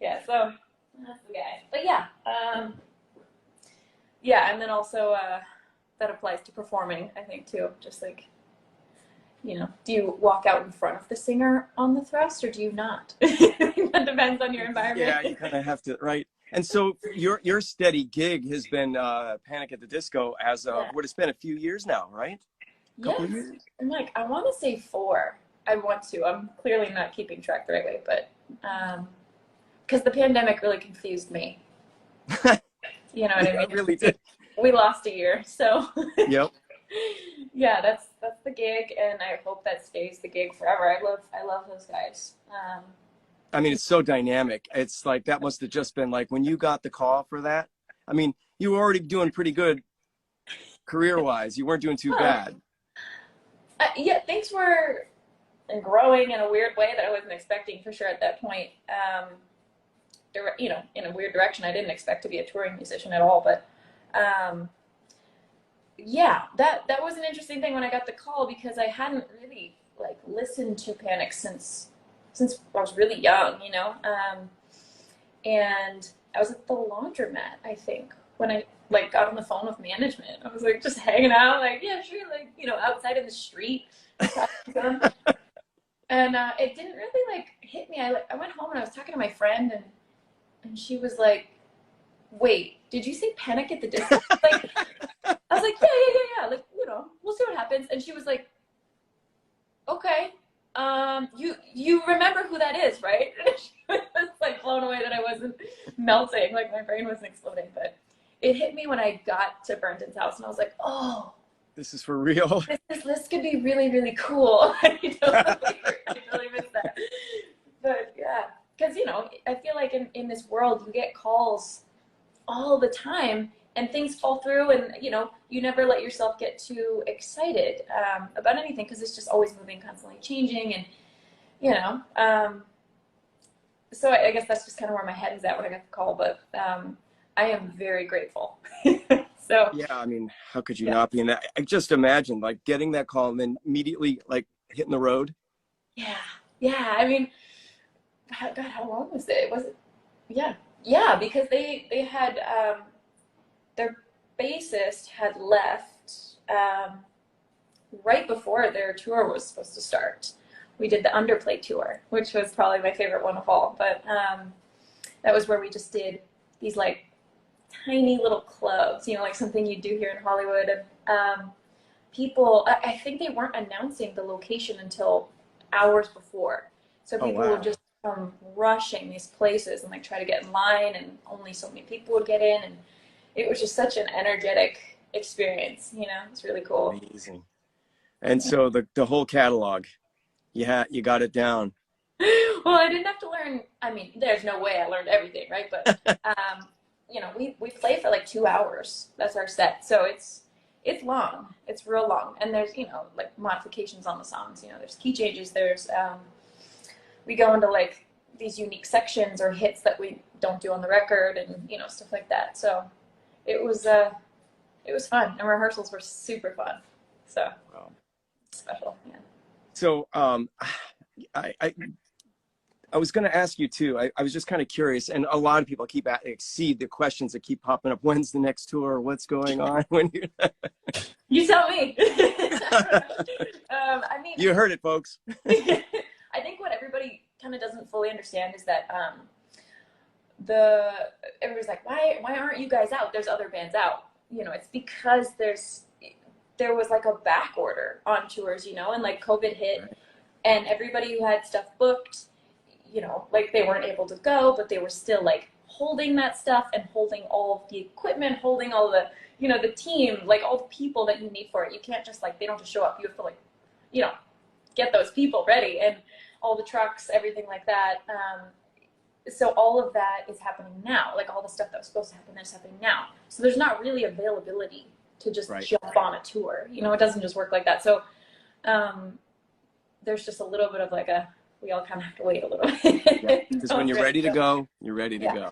Yeah, so that's the guy. But yeah, yeah, and then also that applies to performing, I think, too. Just like, do you walk out in front of the singer on the thrust or do you not? That depends on your environment. Yeah, you kind of have to, right? And so your steady gig has been Panic at the Disco as of Yeah. what it's been a few years now, right? A couple Yes. of years? I'm like, I want to say 4. I want to. I'm clearly not keeping track the right way, but because the pandemic really confused me. You know what I Yeah, mean? it really did. We lost a year, so Yep. yeah, that's the gig, and I hope that stays the gig forever. I love those guys. I mean, it's so dynamic. It's like that must have just been like when you got the call for that. I mean, you were already doing pretty good career-wise. You weren't doing too Well, bad. yeah, things were growing in a weird way that I wasn't expecting for sure at that point. In a weird direction. I didn't expect to be a touring musician at all, but yeah, that was an interesting thing when I got the call because I hadn't really like listened to Panic since I was really young, and I was at the laundromat, I think, when I like got on the phone with management. I was like just hanging out, like, yeah, sure, like, outside in the street. And it didn't really like hit me. I went home and I was talking to my friend and she was like, "Wait, did you say Panic at the Disco?" Like, I was like, yeah. Like, we'll see what happens. And she was like, "Okay, you remember who that is, right?" And she was like blown away that I wasn't melting, like my brain wasn't exploding. But it hit me when I got to Brenton's house, and I was like, "Oh, This is for real. this could be really, really cool." I totally missed that. But yeah, because I feel like in this world you get calls all the time and things fall through, and you never let yourself get too excited about anything because it's just always moving, constantly changing, and so I guess that's just kind of where my head was at when I got the call. But I am very grateful. So Yeah, I mean, how could you yeah. not be in that? I just imagine like getting that call and then immediately like hitting the road. Yeah. I mean, God, how long was it? Was it? Yeah, because they had their bassist had left right before their tour was supposed to start. We did the Underplay tour, which was probably my favorite one of all. But that was where we just did these like tiny little clubs, like something you do here in Hollywood. And people, I think they weren't announcing the location until hours before. So Oh, people wow. would just come rushing these places and like try to get in line, and only so many people would get in. And it was just such an energetic experience, it's really cool. Amazing. And so the whole catalog, you got it down. Well, I didn't have to learn. I mean, there's no way I learned everything, right? But we play for like 2 hours. That's our set, so it's long. It's real long, and there's like modifications on the songs. There's key changes. There's we go into like these unique sections or hits that we don't do on the record, and stuff like that. So it was fun, and rehearsals were super fun. So Wow. special, yeah. So I was going to ask you too. I was just kind of curious, and a lot of people see the questions that keep popping up. When's the next tour? What's going on? When You tell me. I mean, you heard it, folks. I think what everybody kind of doesn't fully understand is that everybody's like, why aren't you guys out? There's other bands out. It's because there was like a back order on tours, and like COVID hit, Right. and everybody who had stuff booked, like they weren't able to go, but they were still like holding that stuff and holding all of the equipment, holding all the, the team, like all the people that you need for it. You can't just like, they don't just show up. You have to like, get those people ready, and all the trucks, everything like that. So all of that is happening now. Like all the stuff that was supposed to happen is happening now. So there's not really availability to just Right. jump on a tour. It doesn't just work like that. So there's just a little bit of like we all kind of have to wait a little bit. Because when you're ready to go, you're ready to go.